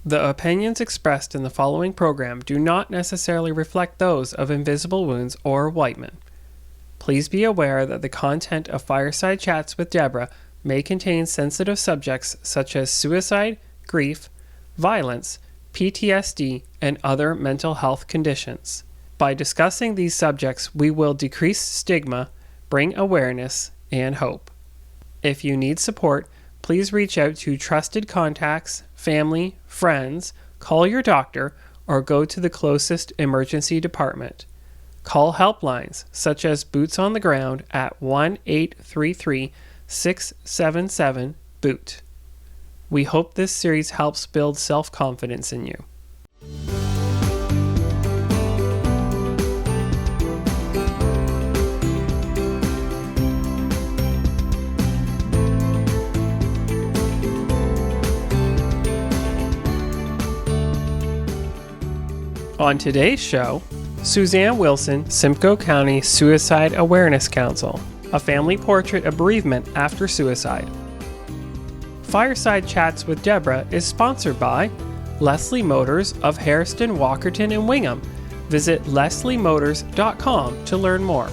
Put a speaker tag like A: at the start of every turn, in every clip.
A: The opinions expressed in the following program do not necessarily reflect those of Invisible Wounds or Whiteman. Please be aware that the content of Fireside Chats with Deborah may contain sensitive subjects such as suicide, grief, violence, PTSD, and other mental health conditions. By discussing these subjects, we will decrease stigma, bring awareness, and hope. If you need support, please reach out to trusted contacts, family, friends, call your doctor, or go to the closest emergency department. Call helplines such as Boots on the Ground at 1-833-677-BOOT. We hope this series helps build self-confidence in you. On today's show, Suzan Wilson, Simcoe County Suicide Awareness Council, a family portrait of bereavement after suicide. Fireside Chats with Deborah is sponsored by Leslie Motors of Hairston, Walkerton, and Wingham. Visit lesliemotors.com to learn more.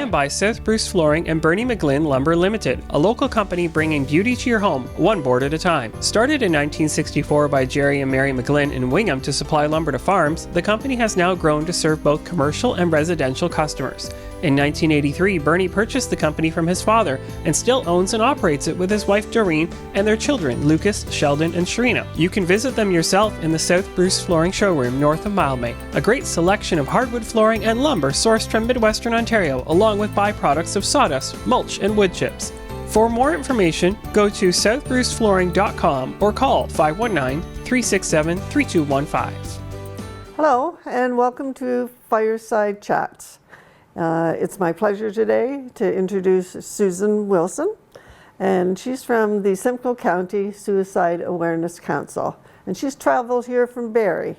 A: By South Bruce Flooring and Bernie McGlynn Lumber Limited, a local company bringing beauty to your home, one board at a time. Started in 1964 by Jerry and Mary McGlynn in Wingham to supply lumber to farms, the company has now grown to serve both commercial and residential customers. In 1983, Bernie purchased the company from his father and still owns and operates it with his wife Doreen and their children Lucas, Sheldon, and Sharina. You can visit them yourself in the South Bruce Flooring showroom north of Mildmay. A great selection of hardwood flooring and lumber sourced from Midwestern Ontario, along with byproducts of sawdust, mulch, and wood chips. For more information, go to southbruceflooring.com or call 519-367-3215.
B: Hello, and welcome to Fireside Chats. It's my pleasure today to introduce Suzan Wilson, and she's from the Simcoe County Suicide Awareness Council, and she's traveled here from Barrie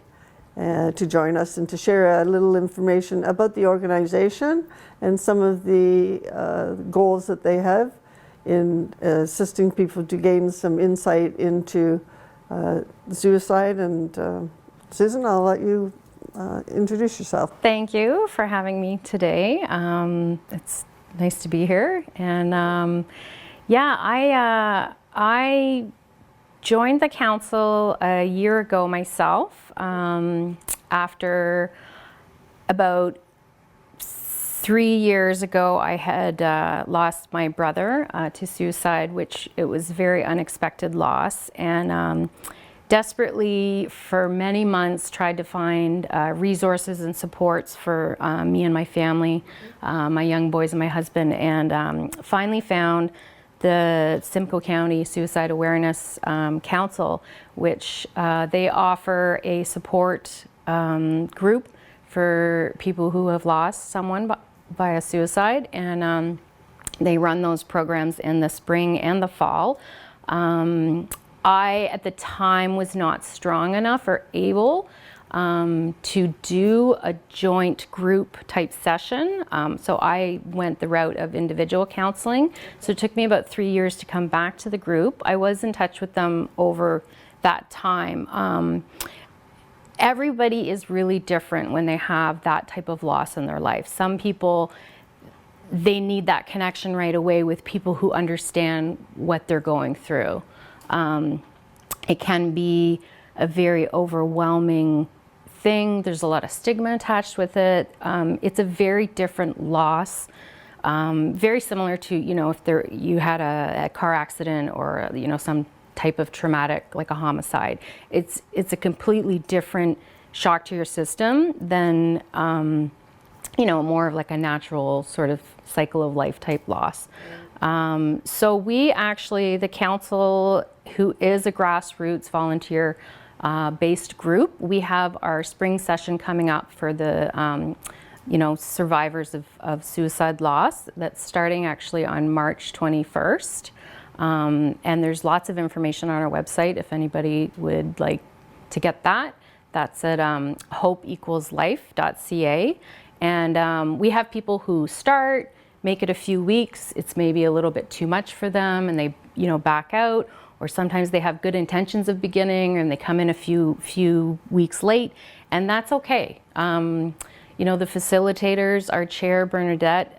B: to join us and to share a little information about the organization and some of the goals that they have in assisting people to gain some insight into suicide. And Suzan, I'll let you introduce yourself.
C: Thank you for having me today. It's nice to be here. And I joined the council a year ago myself after about 3 years ago I had lost my brother to suicide, which it was a very unexpected loss, and desperately for many months tried to find resources and supports for me and my family, my young boys and my husband, and finally found the Simcoe County Suicide Awareness Council, which they offer a support group for people who have lost someone via suicide, and they run those programs in the spring and the fall. I, at the time, was not strong enough or able to do a joint group type session. So I went the route of individual counseling. So it took me about 3 years to come back to the group. I was in touch with them over that time. Everybody is really different when they have that type of loss in their life. Some people, they need that connection right away with people who understand what they're going through. It can be a very overwhelming thing. There's a lot of stigma attached with it. It's a very different loss, very similar to, if you had a car accident or, some type of traumatic, like a homicide. It's a completely different shock to your system than, more of like a natural sort of cycle of life type loss. So we actually, the council, who is a grassroots volunteer based group, we have our spring session coming up for the survivors of suicide loss. That's starting actually on March 21st. And there's lots of information on our website if anybody would like to get that. That's at hope-life.ca. And we have people who start, make it a few weeks, it's maybe a little bit too much for them, and they back out, or sometimes they have good intentions of beginning and they come in a few weeks late, and that's okay. The facilitators, our chair, Bernadette,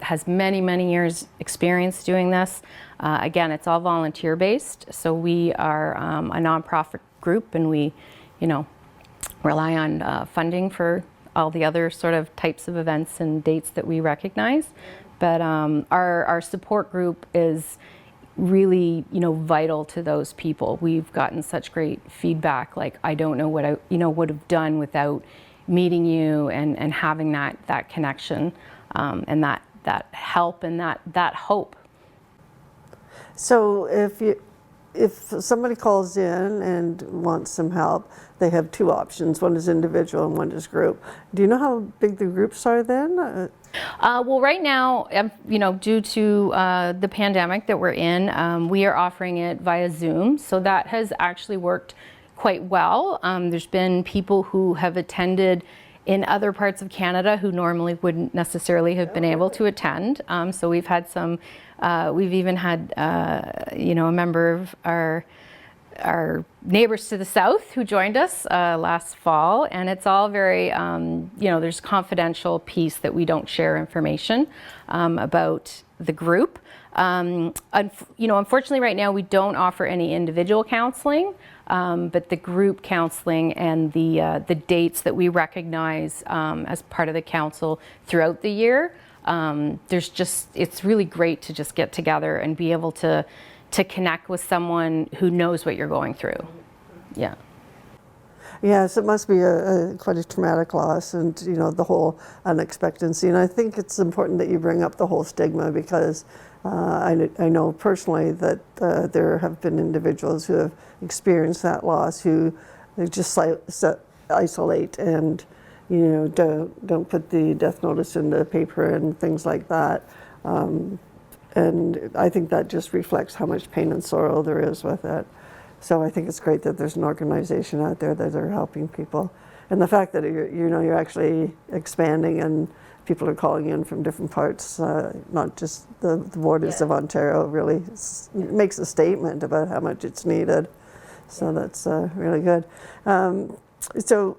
C: has many years experience doing this. Again, it's all volunteer based, so we are a nonprofit group, and we, rely on funding for all the other sort of types of events and dates that we recognize. But our support group is really, vital to those people. We've gotten such great feedback, like, I don't know what I, would have done without meeting you and having that connection, and that help and that hope.
B: So if somebody calls in and wants some help, they have two options. One is individual and one is group. Do you know how big the groups are then?
C: Well, right now, due to the pandemic that we're in, we are offering it via Zoom. So that has actually worked quite well. There's been people who have attended in other parts of Canada who normally wouldn't necessarily have been able to attend. So we've had some, we've even had, a member of our neighbors to the south who joined us last fall, and it's all very, there's confidential piece that we don't share information about the group. Unfortunately right now we don't offer any individual counseling, but the group counseling and the dates that we recognize as part of the council throughout the year, it's really great to just get together and be able to connect with someone who knows what you're going through. Yeah.
B: Yes, it must be quite a traumatic loss, and the whole unexpectancy. And I think it's important that you bring up the whole stigma, because I know personally that there have been individuals who have experienced that loss who they just isolate and don't put the death notice in the paper and things like that. And I think that just reflects how much pain and sorrow there is with it. So I think it's great that there's an organization out there that are helping people. And the fact that you're actually expanding and people are calling in from different parts, not just the borders of Ontario, really makes a statement about how much it's needed. So that's really good. So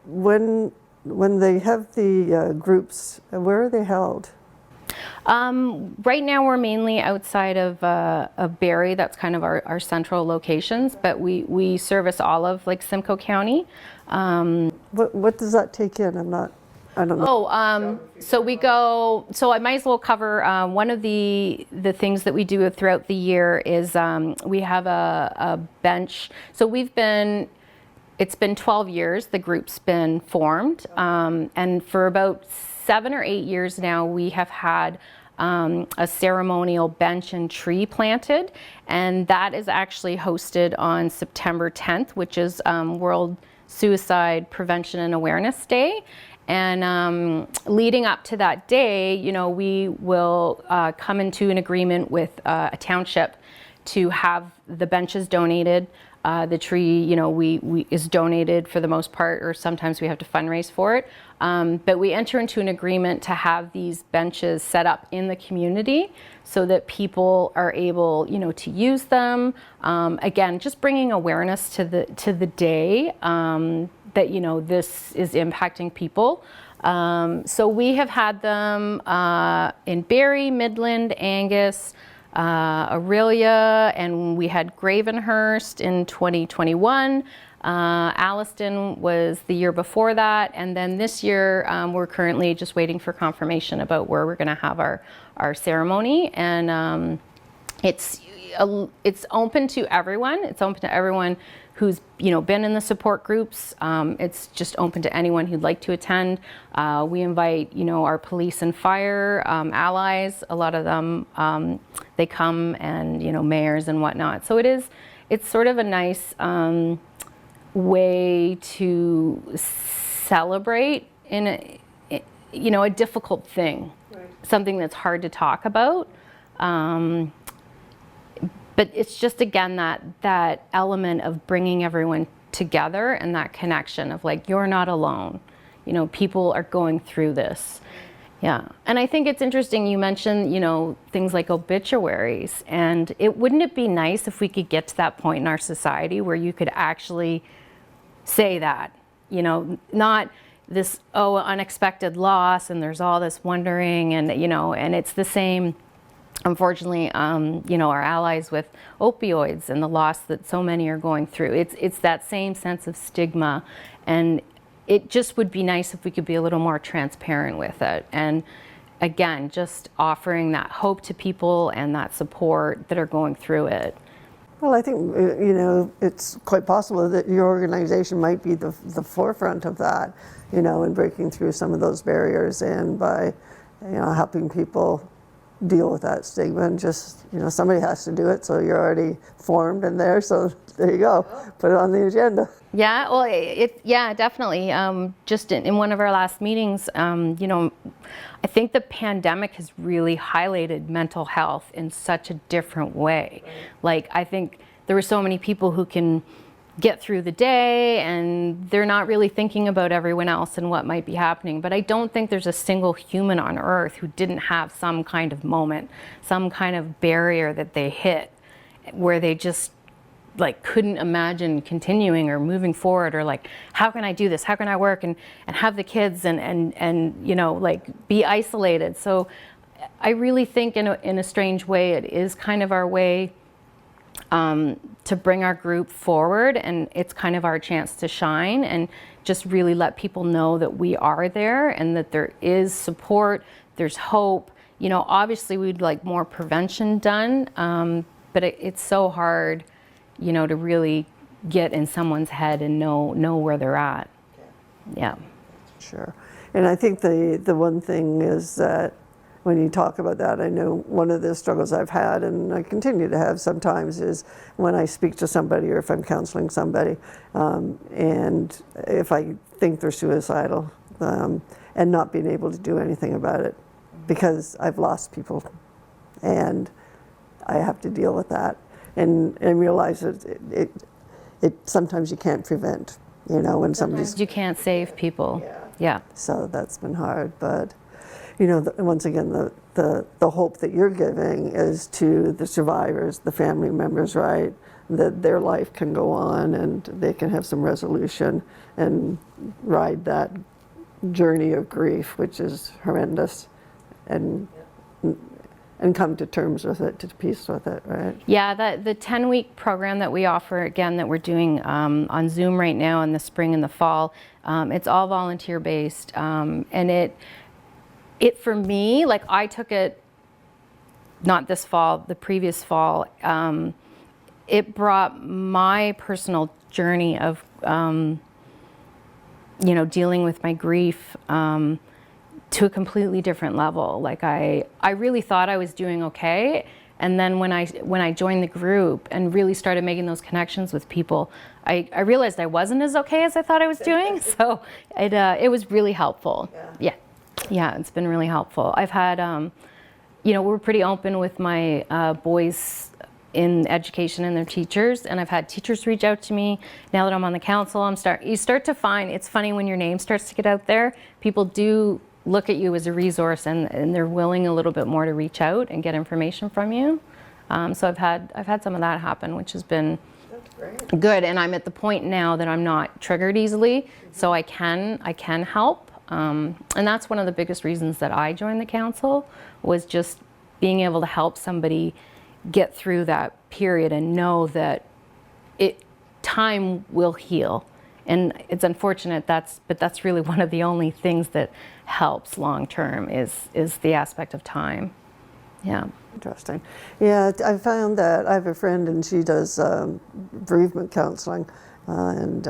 B: when they have the groups, where are they held?
C: Right now we're mainly outside of Barrie. That's kind of our central locations, but we service all of Simcoe County.
B: What does that take in? I don't know.
C: So I might as well cover one of the things that we do throughout the year is we have a bench. So it's been 12 years the group's been formed, and for about 7 or 8 years now we have had a ceremonial bench and tree planted, and that is actually hosted on September 10th, which is World Suicide Prevention and Awareness Day. And leading up to that day, we will come into an agreement with a township to have the benches donated. The tree, is donated for the most part, or sometimes we have to fundraise for it. But we enter into an agreement to have these benches set up in the community so that people are able, to use them. Again, just bringing awareness to the day that, this is impacting people. So we have had them in Barrie, Midland, Angus, Aurelia, and we had Gravenhurst in 2021. Alliston was the year before that, and then this year we're currently just waiting for confirmation about where we're going to have our ceremony. And it's open to everyone. It's open to everyone who's been in the support groups. It's just open to anyone who'd like to attend. We invite our police and fire allies. A lot of them they come, and mayors and whatnot. So it's sort of a nice way to celebrate in a difficult thing, right. Something that's hard to talk about. But it's just, again, that element of bringing everyone together and that connection of like, you're not alone. You know, people are going through this. Yeah. And I think it's interesting you mentioned, you know, things like obituaries, and wouldn't it be nice if we could get to that point in our society where you could actually say that, you know, not this, oh, unexpected loss and there's all this wondering, and, you know, and it's the same, unfortunately, you know, our allies with opioids and the loss that so many are going through. It's that same sense of stigma, and it just would be nice if we could be a little more transparent with it. And again, just offering that hope to people and that support that are going through it.
B: Well, I think, you know, it's quite possible that your organization might be the forefront of that, you know, in breaking through some of those barriers, and by, you know, helping people deal with that stigma. And just, you know, somebody has to do it, so you're already formed in there, so there you go, put it on the agenda.
C: Yeah, well, yeah, definitely. Just in one of our last meetings, you know, I think the pandemic has really highlighted mental health in such a different way. Right. Like, I think there were so many people who can get through the day and they're not really thinking about everyone else and what might be happening. But I don't think there's a single human on earth who didn't have some kind of moment, some kind of barrier that they hit where they just like couldn't imagine continuing or moving forward, or like, how can I do this? How can I work and have the kids and you know, like be isolated? So I really think in a strange way, it is kind of our way to bring our group forward, and it's kind of our chance to shine and just really let people know that we are there and that there is support, there's hope. You know, obviously we'd like more prevention done, but it's so hard, you know, to really get in someone's head and know where they're at. Yeah.
B: Sure. And I think the one thing is that when you talk about that, I know one of the struggles I've had, and I continue to have sometimes, is when I speak to somebody or if I'm counseling somebody, and if I think they're suicidal, and not being able to do anything about it because I've lost people and I have to deal with that. And realize that it sometimes you can't prevent, you know, when somebody's...
C: You can't save people. Yeah.
B: So that's been hard, but, you know, once again, the hope that you're giving is to the survivors, the family members, right? That their life can go on and they can have some resolution and ride that journey of grief, which is horrendous, and come to terms with it, to peace with it, right?
C: Yeah, the 10-week program that we offer, again, that we're doing on Zoom right now in the spring and the fall, it's all volunteer-based, and it for me, like I took it, not this fall, the previous fall, it brought my personal journey of, you know, dealing with my grief, to a completely different level. Like I really thought I was doing okay, and then when I joined the group and really started making those connections with people, I realized I wasn't as okay as I thought I was doing. So it was really helpful. Yeah, it's been really helpful. I've had, you know, we're pretty open with my boys in education and their teachers, and I've had teachers reach out to me. Now that I'm on the council, you start to find, it's funny when your name starts to get out there, people do look at you as a resource, and they're willing a little bit more to reach out and get information from you. So I've had some of that happen, which has been good. And I'm at the point now that I'm not triggered easily, so I can help. And that's one of the biggest reasons that I joined the council, was just being able to help somebody get through that period and know that time will heal. And it's unfortunate, but that's really one of the only things that helps long term is the aspect of time. Yeah.
B: Interesting. Yeah, I found that I have a friend and she does bereavement counseling, and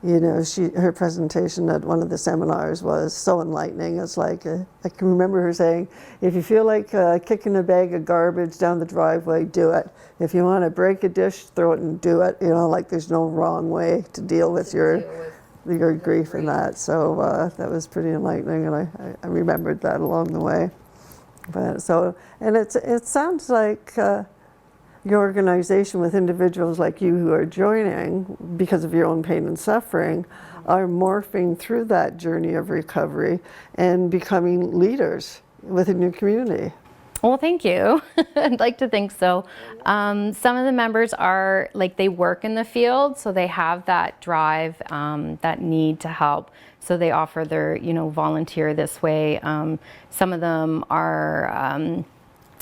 B: you know, her presentation at one of the seminars was so enlightening. It's like, I can remember her saying, if you feel like kicking a bag of garbage down the driveway, do it. If you want to break a dish, throw it and do it. You know, like there's no wrong way to deal with your grief and that. So that was pretty enlightening, and I remembered that along the way. But so, and it sounds like your organization with individuals like you who are joining because of your own pain and suffering are morphing through that journey of recovery and becoming leaders within your community.
C: Well, thank you. I'd like to think so. Some of the members are like, they work in the field, so they have that drive, that need to help. So they offer their, volunteer this way. Some of them are,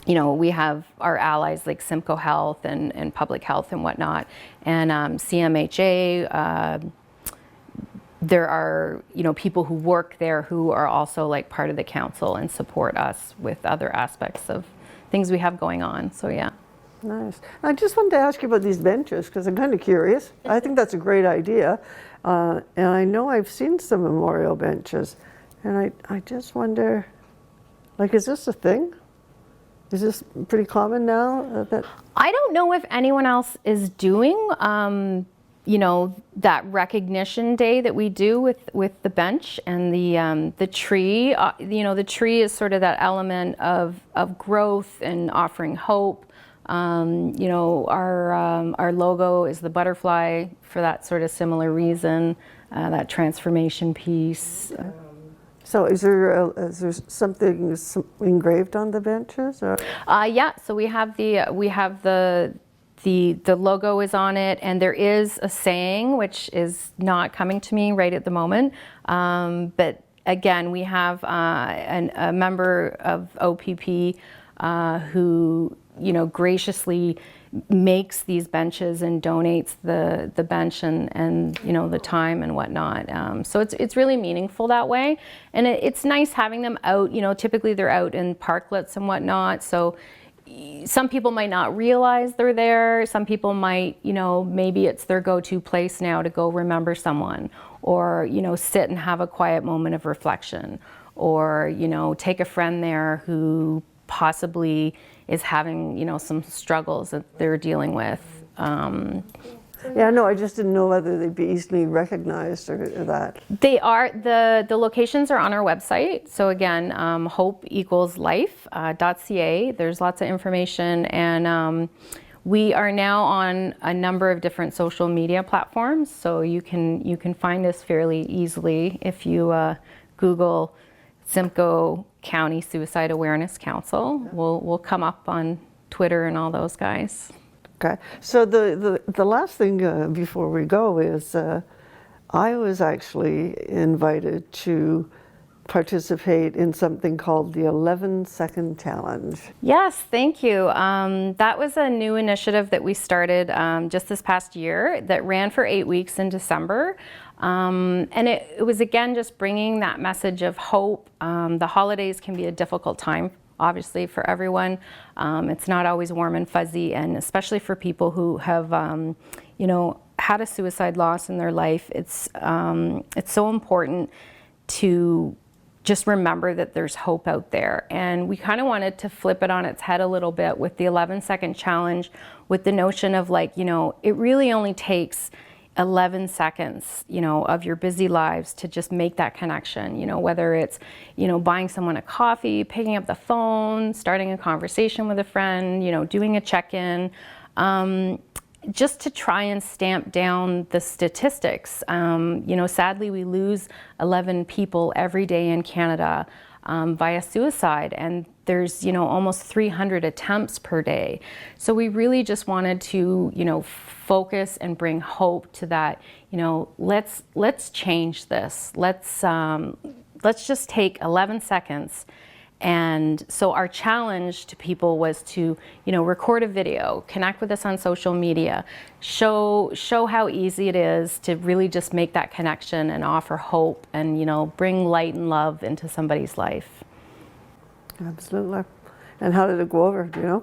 C: we have our allies like Simcoe Health and Public Health and whatnot, and CMHA. There are, people who work there who are also like part of the council and support us with other aspects of things we have going on. So yeah.
B: Nice. I just wanted to ask you about these benches because I'm kind of curious. I think that's a great idea. And I know I've seen some memorial benches, and I just wonder, like, is this a thing? Is this pretty common now?
C: I don't know if anyone else is doing, that recognition day that we do with the bench and the tree. The tree is sort of that element of growth and offering hope. Our logo is the butterfly for that sort of similar reason, that transformation piece.
B: So is there something engraved on the benches? Or?
C: Yeah. So we have the logo is on it, and there is a saying which is not coming to me right at the moment. But again, we have a member of OPP who graciously makes these benches and donates the bench and the time and whatnot. So it's really meaningful that way, and it's nice having them out. Typically they're out in parklets and whatnot. So some people might not realize they're there. Some people might, maybe it's their go-to place now to go remember someone, or sit and have a quiet moment of reflection, or take a friend there who possibly is having some struggles that they're dealing with.
B: Yeah, no, I just didn't know whether they'd be easily recognized or that.
C: They are. The locations are on our website. So again, hope=life.ca. There's lots of information, and we are now on a number of different social media platforms. So you can find us fairly easily if you Google Simcoe County Suicide Awareness Council. We'll come up on Twitter and all those guys.
B: Okay. So the last thing before we go is I was actually invited to participate in something called the 11-second challenge.
C: Yes, thank you. That was a new initiative that we started just this past year that ran for 8 weeks in December. And it was, again, just bringing that message of hope. The holidays can be a difficult time, obviously, for everyone. It's not always warm and fuzzy, and especially for people who have, had a suicide loss in their life. It's so important to just remember that there's hope out there. And we kind of wanted to flip it on its head a little bit with the 11-second challenge, with the notion of it really only takes 11 seconds, of your busy lives to just make that connection, whether it's, buying someone a coffee, picking up the phone, starting a conversation with a friend, doing a check-in, just to try and stamp down the statistics. Sadly, we lose 11 people every day in Canada via suicide, and there's almost 300 attempts per day. So we really just wanted to focus and bring hope to that. Let's change this. Let's just take 11 seconds. And so our challenge to people was to record a video, connect with us on social media, show how easy it is to really just make that connection and offer hope and bring light and love into somebody's life.
B: Absolutely. And how did it go over, do you know?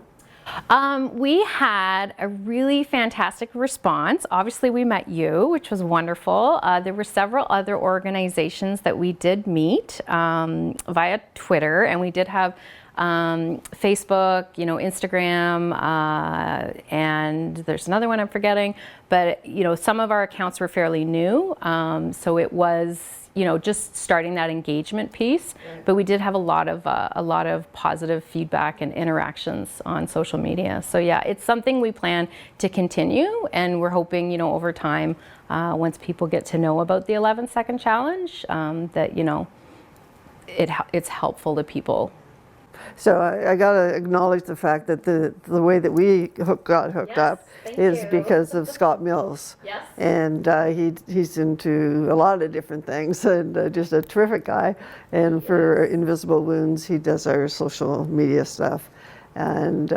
C: We had a really fantastic response. Obviously, we met you, which was wonderful. There were several other organizations that we did meet via Twitter, and we did have Facebook, Instagram, and there's another one I'm forgetting. But, some of our accounts were fairly new. So it was, just starting that engagement piece. Right. But we did have a lot of positive feedback and interactions on social media. So yeah, it's something we plan to continue, and we're hoping, over time, once people get to know about the 11-second challenge, that, it's helpful to people.
B: So I got to acknowledge the fact that the way that we got hooked up is because of Scott Mills.
C: Yes.
B: And he's into a lot of different things, and just a terrific guy. And for Invisible Wounds, he does our social media stuff. And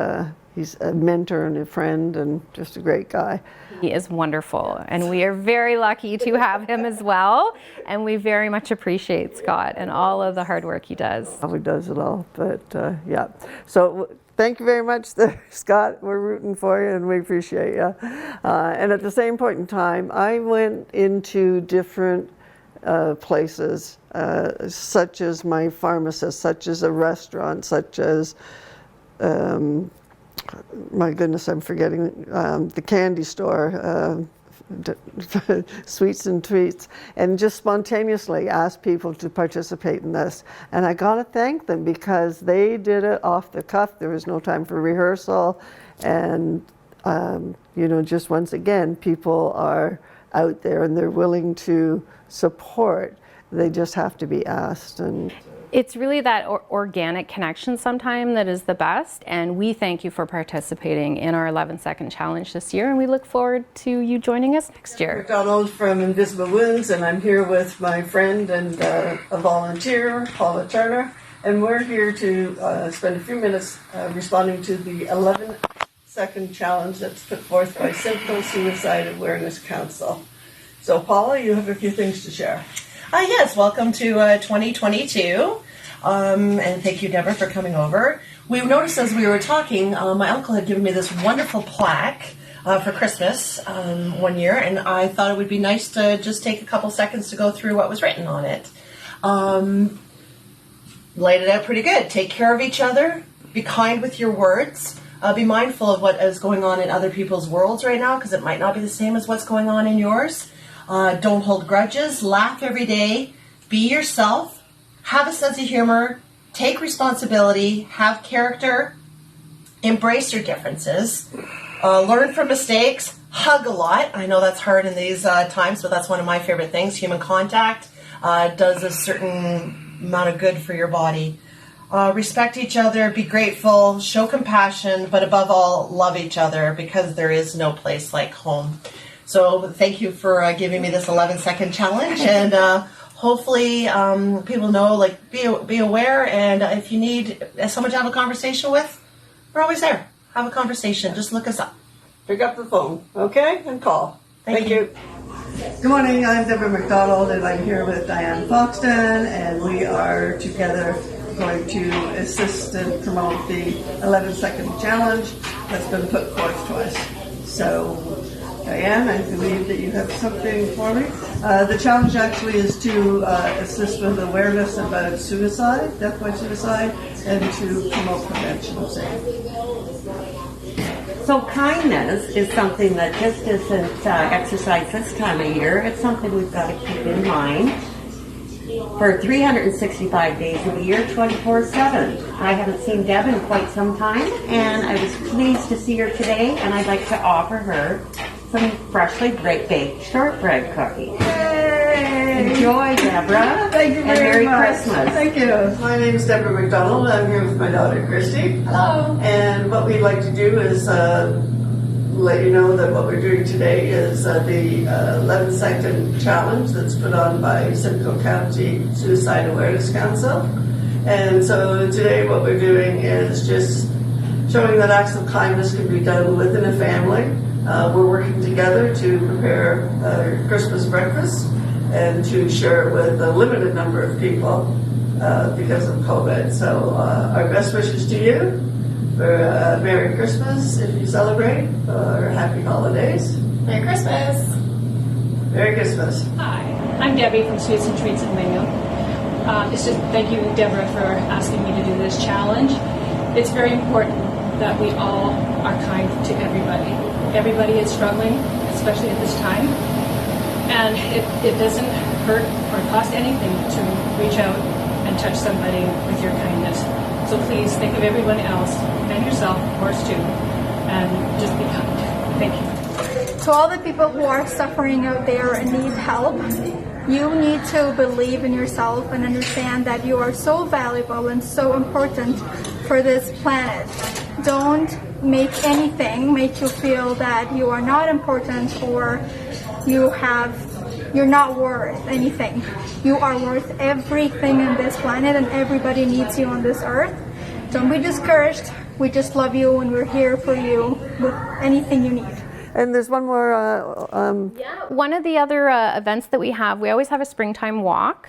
B: he's a mentor and a friend and just a great guy.
C: He is wonderful, and we are very lucky to have him as well. And we very much appreciate Scott and all of the hard work he does.
B: He does it all, but yeah. So thank you very much, Scott. We're rooting for you, and we appreciate you. And at the same point in time, I went into different places, such as my pharmacist, such as a restaurant, such as my goodness, I'm forgetting the candy store, Sweets and Treats, and just spontaneously asked people to participate in this. And I got to thank them because they did it off the cuff. There was no time for rehearsal. And, just once again, people are out there and they're willing to support. They just have to be asked. And
C: it's really that organic connection sometime that is the best, and we thank you for participating in our 11-second challenge this year, and we look forward to you joining us next year.
B: MacDonald from Invisible Wounds, and I'm here with my friend and a volunteer, PAULA Turner, and we're here to spend a few minutes responding to the 11-second challenge that's put forth by Simcoe Suicide Awareness Council. So PAULA, you have a few things to share.
D: Yes, welcome to 2022, and thank you, Deborah, for coming over. We noticed as we were talking, my uncle had given me this wonderful plaque for Christmas one year, and I thought it would be nice to just take a couple seconds to go through what was written on it. Laid it out pretty good. Take care of each other, be kind with your words, be mindful of what is going on in other people's worlds right now, because it might not be the same as what's going on in yours. Don't hold grudges, laugh every day, be yourself, have a sense of humor, take responsibility, have character, embrace your differences, learn from mistakes, hug a lot. I know that's hard in these times, but that's one of my favorite things. Human contact does a certain amount of good for your body. Respect each other, be grateful, show compassion, but above all, love each other, because there is no place like home. So thank you for giving me this 11-second challenge, and hopefully people know, be aware, and if you need someone to have a conversation with, we're always there. Have a conversation. Just look us up.
B: Pick up the phone, okay, and call. Thank you. Good morning, I'm Deborah MacDonald, and I'm here with Diane FOXTON, and we are together going to assist and promote the 11-second challenge that's been put forth to us. So, Diane, I believe that you have something for me. The challenge actually is to assist with awareness about suicide, death by suicide, and to promote prevention of same.
E: So kindness is something that just isn't exercised this time of year. It's something we've got to keep in mind for 365 days of the year, 24/7. I haven't seen Deb in quite some time, and I was pleased to see her today, and I'd like to offer her some freshly baked shortbread cookies.
B: Yay!
E: Enjoy, Deborah.
B: Thank you very much.
E: Merry Christmas.
B: Thank you. My name is Deborah MacDonald. I'm here with my daughter, KRISTY.
D: Hello.
B: And what we'd like to do is let you know that what we're doing today is the 11-second challenge that's put on by Simcoe County Suicide Awareness Council. And so today what we're doing is just showing that acts of kindness can be done within a family. We're working together to prepare Christmas breakfast and to share it with a limited number of people because of COVID. So our best wishes to you for Merry Christmas if you celebrate, or Happy Holidays.
D: Merry Christmas.
B: Merry Christmas.
F: Hi, I'm Debbie from Sweets and Treats in Mingo. It's just thank you, Deborah, for asking me to do this challenge. It's very important that we all are kind to everybody. Everybody is struggling, especially at this time. And it doesn't hurt or cost anything to reach out and touch somebody with your kindness. So please think of everyone else and yourself, of course, too, and just be kind. Thank you.
G: To all the people who are suffering out there and need help, you need to believe in yourself and understand that you are so valuable and so important for this planet. Don't make anything make you feel that you are not important or you're not worth anything. You are worth everything in this planet, and everybody needs you on this earth. Don't be discouraged. We just love you and we're here for you with anything you need.
B: And there's one more.
C: One of the other events that we always have a springtime walk.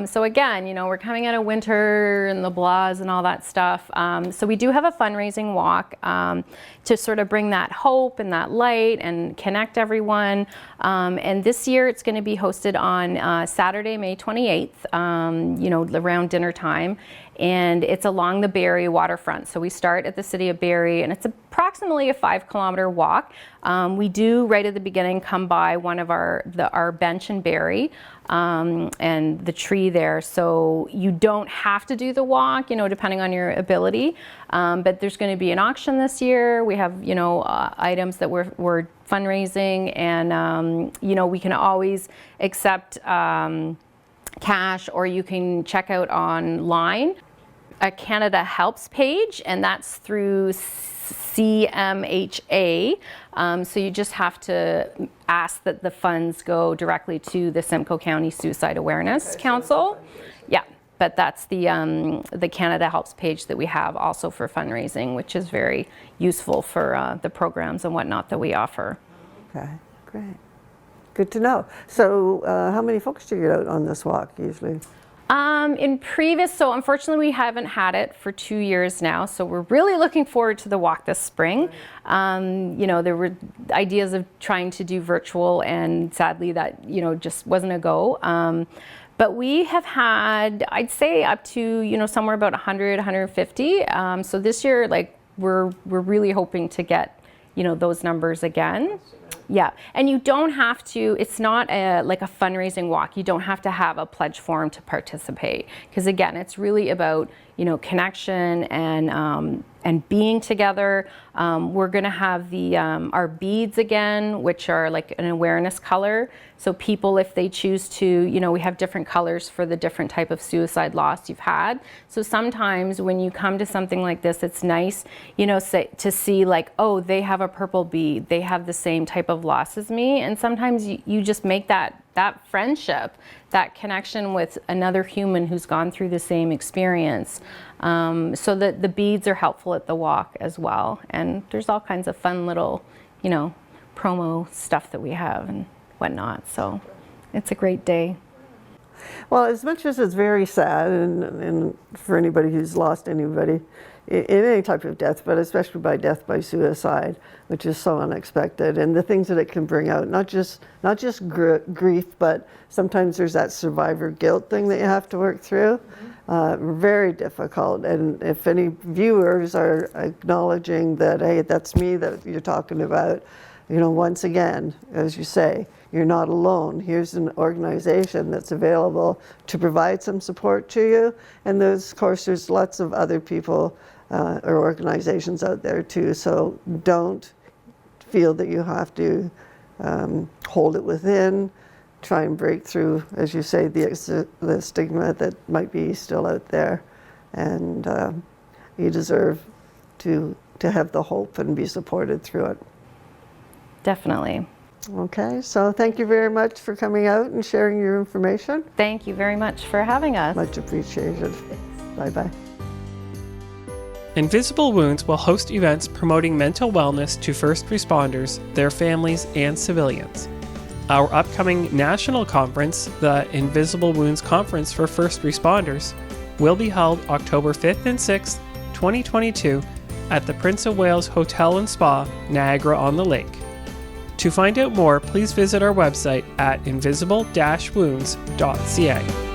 C: So again, we're coming out of winter and the blahs and all that stuff. So we do have a fundraising walk to sort of bring that hope and that light and connect everyone. And this year it's going to be hosted on Saturday, May 28th, around dinner time. And it's along the Barrie waterfront. So we start at the city of Barrie, and it's approximately a 5-kilometer walk. We do, right at the beginning, come by one of our bench in Barrie and the tree there. So you don't have to do the walk, depending on your ability. But there's going to be an auction this year. We have, items that we're fundraising, and, we can always accept cash, or you can check out online a Canada Helps page, and that's through CMHA. So you just have to ask that the funds go directly to the Simcoe County Suicide Awareness Council. Yeah, but that's the Canada Helps page that we have also for fundraising, which is very useful for the programs and whatnot that we offer.
B: Okay, great. Good to know. So how many folks do you get out on this walk usually?
C: So unfortunately we haven't had it for 2 years now, so we're really looking forward to the walk this spring. There were ideas of trying to do virtual, and sadly that, just wasn't a go. But we have had, I'd say, up to, somewhere about 100, 150. So this year, we're really hoping to get, those numbers again. Yeah, and you don't have to, it's not like a fundraising walk. You don't have to have a pledge form to participate. Because again, it's really about, connection and being together. We're gonna have our beads again, which are like an awareness color. So people, if they choose to, we have different colors for the different type of suicide loss you've had. So sometimes when you come to something like this, it's nice, to see oh, they have a purple bead, they have the same type of loss as me. And sometimes you just make that friendship, that connection with another human who's gone through the same experience. So that the beads are helpful at the walk as well. And there's all kinds of fun little, promo stuff that we have and whatnot. So it's a great day.
B: Well, as much as it's very sad, and for anybody who's lost anybody in any type of death, but especially by death by suicide, which is so unexpected, and the things that it can bring out, not just grief, but sometimes there's that survivor guilt thing that you have to work through. Very difficult. And if any viewers are acknowledging that, hey, that's me that you're talking about, once again, as you say, you're not alone. Here's an organization that's available to provide some support to you. And of course, there's lots of other people or organizations out there too. So don't feel that you have to hold it within. Try and break through, as you say, the stigma that might be still out there. And you deserve to have the hope and be supported through it.
C: Definitely.
B: Okay, so thank you very much for coming out and sharing your information.
C: Thank you very much for having us.
B: Much appreciated. Bye-bye.
A: Invisible Wounds will host events promoting mental wellness to first responders, their families, and civilians. Our upcoming national conference, the Invisible Wounds Conference for First Responders, will be held October 5th and 6th, 2022 at the Prince of Wales Hotel and Spa, Niagara-on-the-Lake. To find out more, please visit our website at invisible-wounds.ca.